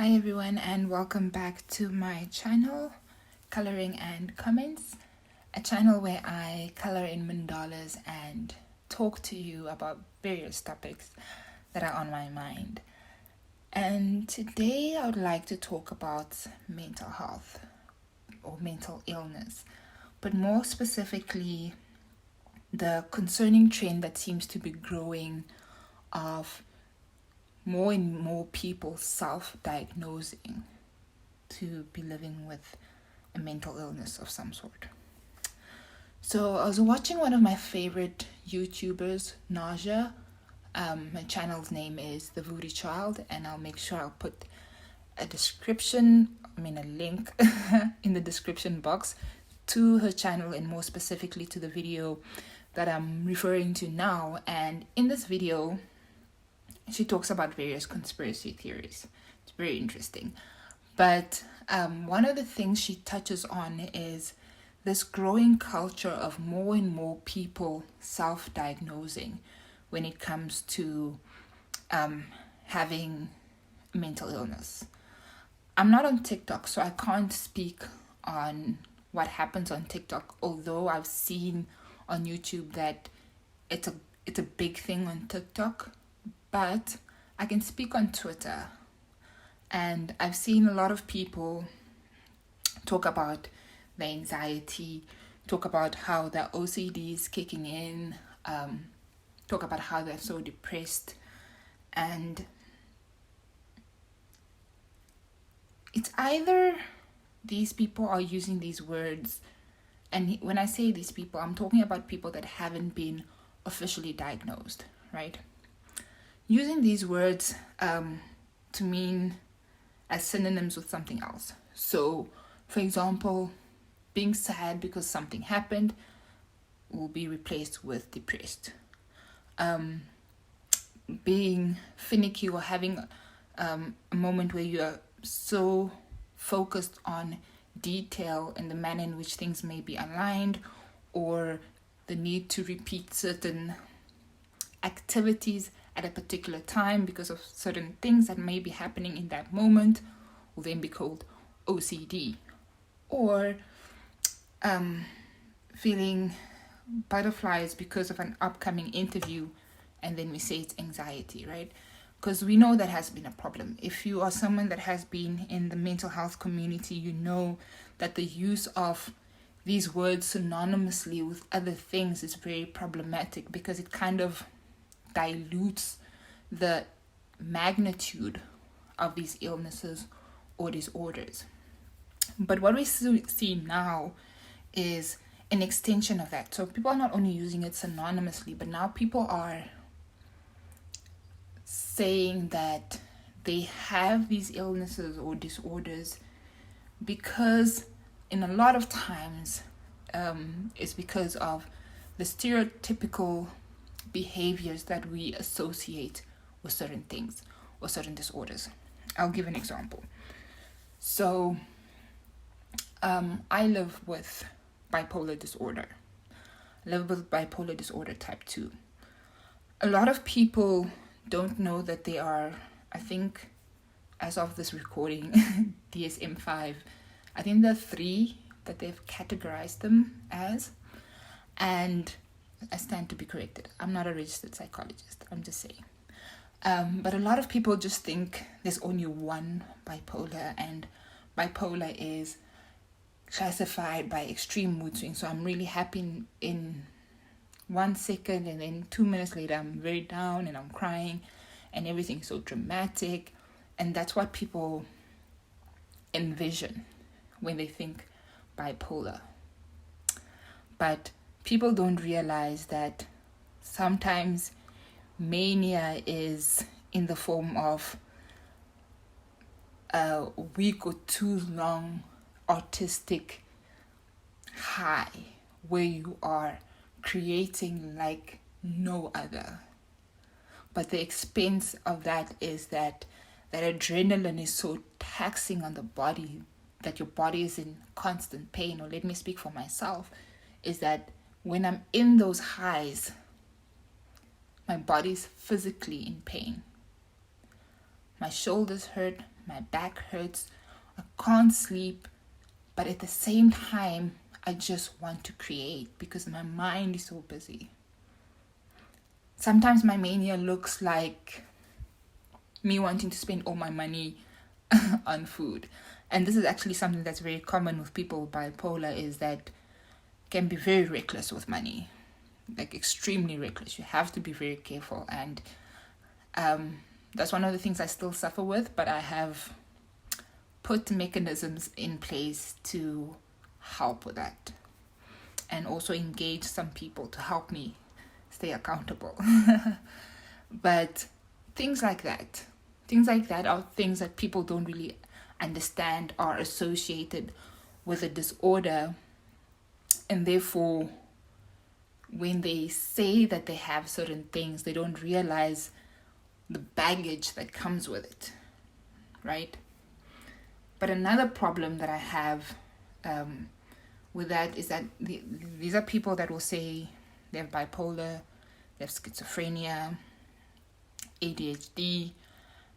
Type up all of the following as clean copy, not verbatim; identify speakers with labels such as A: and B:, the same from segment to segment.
A: Hi everyone, and welcome back to my channel, Coloring and Comments, a channel where I color in mandalas and talk to you about various topics that are on my mind. And today I would like to talk about mental health or mental illness, but more specifically the concerning trend that seems to be growing of more and more people self-diagnosing to be living with a mental illness of some sort. So I was watching one of my favorite YouTubers, Naja. My channel's name is The Voodoo Child, and I'll make sure I'll put a link in the description box to her channel, and more specifically to the video that I'm referring to now. And in this video, she talks about various conspiracy theories. It's very interesting. But one of the things she touches on is this growing culture of more and more people self-diagnosing when it comes to having mental illness. I'm not on TikTok, so I can't speak on what happens on TikTok, although I've seen on YouTube that it's a big thing on TikTok. But I can speak on Twitter, and I've seen a lot of people talk about the anxiety, talk about how their OCD is kicking in, talk about how they're so depressed. And it's either these people are using these words, and when I say these people, I'm talking about people that haven't been officially diagnosed, right? Using these words to mean as synonyms with something else. So, for example, being sad because something happened will be replaced with depressed. Being finicky or having a moment where you are so focused on detail and the manner in which things may be aligned, or the need to repeat certain activities at a particular time because of certain things that may be happening in that moment, will then be called OCD. Or feeling butterflies because of an upcoming interview, and then we say it's anxiety, right? Because we know that has been a problem. If you are someone that has been in the mental health community, you know that the use of these words synonymously with other things is very problematic, because it kind of dilutes the magnitude of these illnesses or disorders. But what we see now is an extension of that. So people are not only using it synonymously, but now people are saying that they have these illnesses or disorders because, in a lot of times, it's because of the stereotypical behaviors that we associate with certain things or certain disorders. I'll give an example. So I live with bipolar disorder. I live with bipolar disorder type 2. A lot of people don't know that they are, I think, as of this recording, DSM-5. I think there are 3 that they've categorized them as, and I stand to be corrected. I'm not a registered psychologist, I'm just saying. But a lot of people just think there's only one bipolar, and bipolar is classified by extreme mood swings. So I'm really happy in 1 second, and then 2 minutes later I'm very down and I'm crying and everything's so dramatic. And that's what people envision when they think bipolar. But people don't realize that sometimes mania is in the form of a week or 2 long artistic high where you are creating like no other. But the expense of that is that adrenaline is so taxing on the body that your body is in constant pain. Or let me speak for myself, is that when I'm in those highs, my body's physically in pain. My shoulders hurt, my back hurts, I can't sleep, but at the same time, I just want to create because my mind is so busy. Sometimes my mania looks like me wanting to spend all my money on food. And this is actually something that's very common with people with bipolar, is that can be very reckless with money, like extremely reckless. You have to be very careful. And that's one of the things I still suffer with, but I have put mechanisms in place to help with that, and also engage some people to help me stay accountable. But things like that are things that people don't really understand are associated with a disorder, and therefore when they say that they have certain things, they don't realize the baggage that comes with it, right? But another problem that I have with that is that these are people that will say they have bipolar, they have schizophrenia, ADHD,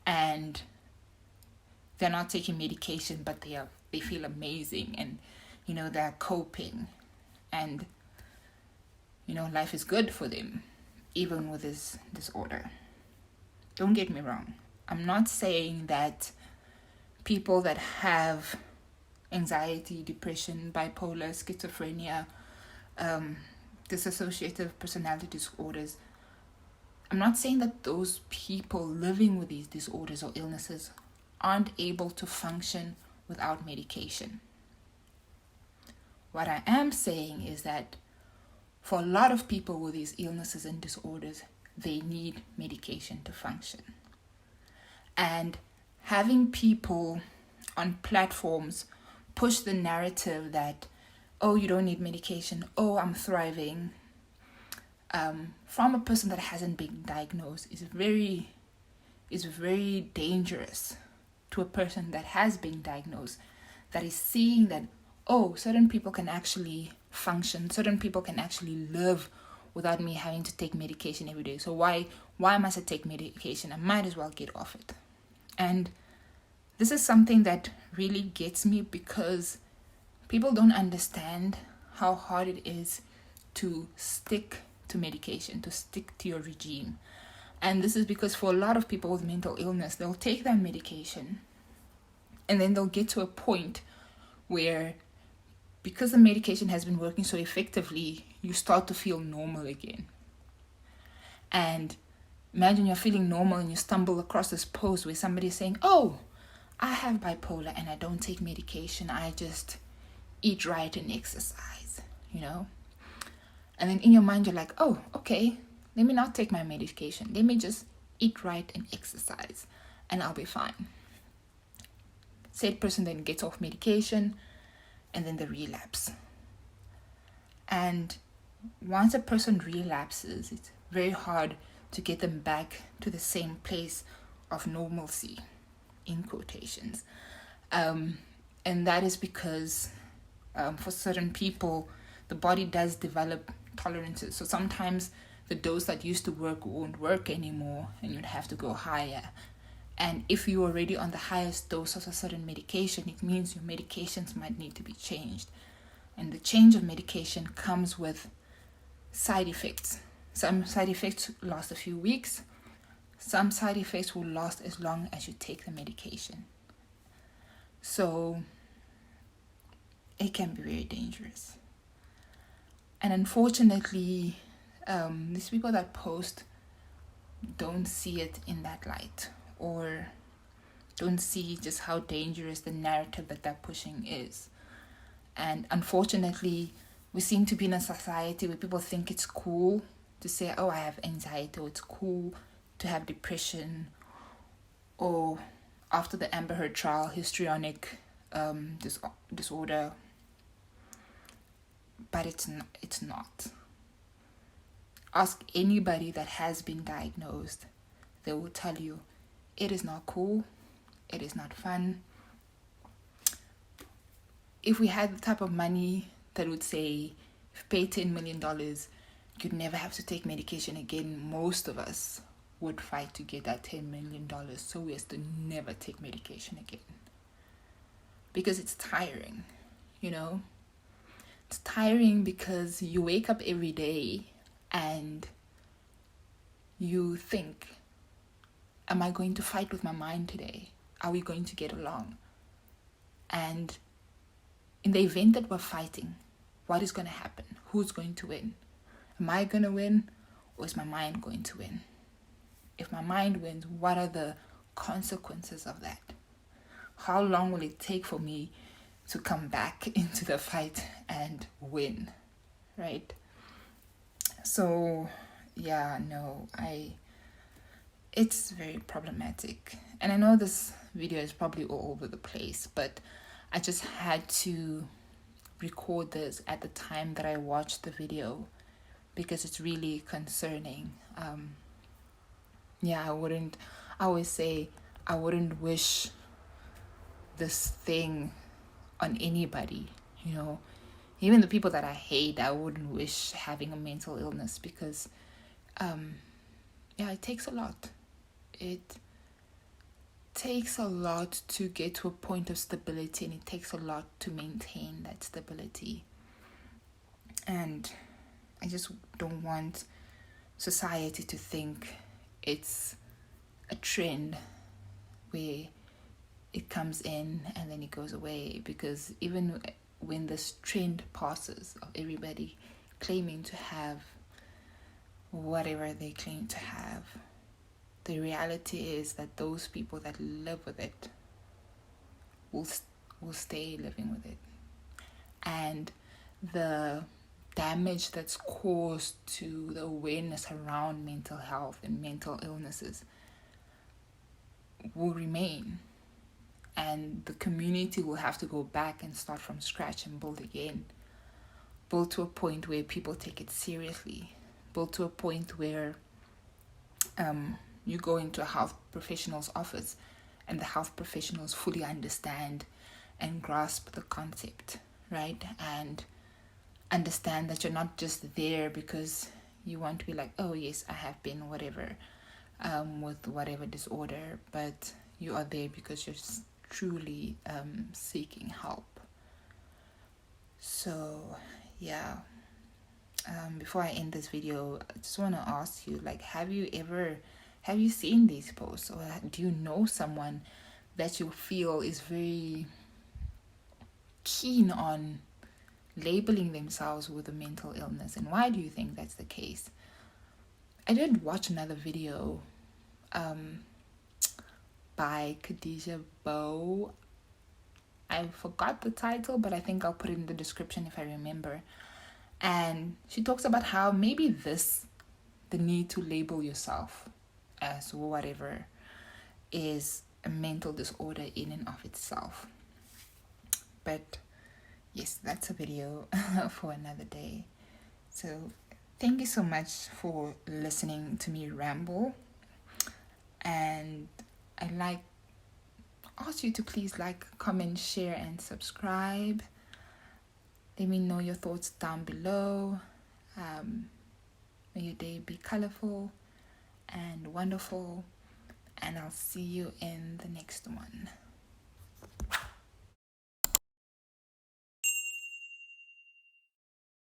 A: and they're not taking medication, but they feel amazing, and they're coping, and life is good for them even with this disorder. Don't get me wrong, I'm not saying that people that have anxiety, depression, bipolar, schizophrenia, dissociative personality disorders, I'm not saying that those people living with these disorders or illnesses aren't able to function without medication. What I am saying is that for a lot of people with these illnesses and disorders, they need medication to function. And having people on platforms push the narrative that, oh, you don't need medication, oh, I'm thriving, from a person that hasn't been diagnosed is very dangerous to a person that has been diagnosed, that is seeing that, oh, certain people can actually function, certain people can actually live without me having to take medication every day. So why must I take medication? I might as well get off it. And this is something that really gets me, because people don't understand how hard it is to stick to medication, to stick to your regime. And this is because for a lot of people with mental illness, they'll take that medication and then they'll get to a point where, because the medication has been working so effectively, you start to feel normal again. And imagine you're feeling normal and you stumble across this post where somebody's saying, oh, I have bipolar and I don't take medication, I just eat right and exercise, And then in your mind, you're like, oh, okay, let me not take my medication. Let me just eat right and exercise and I'll be fine. Said person then gets off medication and then they relapse. And once a person relapses, it's very hard to get them back to the same place of normalcy, in quotations. And that is because for certain people, the body does develop tolerances. So sometimes the dose that used to work won't work anymore and you'd have to go higher. And if you're already on the highest dose of a certain medication, it means your medications might need to be changed. And the change of medication comes with side effects. Some side effects last a few weeks. Some side effects will last as long as you take the medication. So it can be very dangerous. And unfortunately, these people that post don't see it in that light, or don't see just how dangerous the narrative that they're pushing is. And unfortunately, we seem to be in a society where people think it's cool to say, oh, I have anxiety, or it's cool to have depression, or after the Amber Heard trial, histrionic disorder. But it's not. Ask anybody that has been diagnosed. They will tell you it is not cool. It is not fun. If we had the type of money that would say, if you pay $10 million, you'd never have to take medication again, most of us would fight to get that $10 million so as to never take medication again. Because it's tiring, you know? It's tiring because you wake up every day and you think, am I going to fight with my mind today? Are we going to get along? And in the event that we're fighting, what is going to happen? Who's going to win? Am I going to win, or is my mind going to win? If my mind wins, what are the consequences of that? How long will it take for me to come back into the fight and win, right? So, yeah, no, it's very problematic. And I know this video is probably all over the place, but I just had to record this at the time that I watched the video because it's really concerning. I always say I wouldn't wish this thing on anybody, you know. Even the people that I hate, I wouldn't wish having a mental illness because, it takes a lot. It takes a lot to get to a point of stability, and it takes a lot to maintain that stability. And I just don't want society to think it's a trend where it comes in and then it goes away, because even when this trend passes of everybody claiming to have whatever they claim to have, the reality is that those people that live with it will stay living with it. And the damage that's caused to the awareness around mental health and mental illnesses will remain. And the community will have to go back and start from scratch and build again. Build to a point where people take it seriously. Build to a point where you go into a health professional's office and the health professionals fully understand and grasp the concept, right? And understand that you're not just there because you want to be like, oh yes, I have been whatever, with whatever disorder, but you are there because you're truly seeking help. So yeah, before I end this video, I just want to ask you, like, have you seen these posts, or do you know someone that you feel is very keen on labeling themselves with a mental illness? And why do you think that's the case? I did watch another video by Khadija Bow. I forgot the title, but I think I'll put it in the description if I remember. And she talks about how maybe the need to label yourself as whatever is a mental disorder in and of itself. But yes, that's a video for another day. So thank you so much for listening to me ramble. And I ask you to please like, comment, share, and subscribe. Let me know your thoughts down below. May your day be colorful and wonderful. And I'll see you in the next one.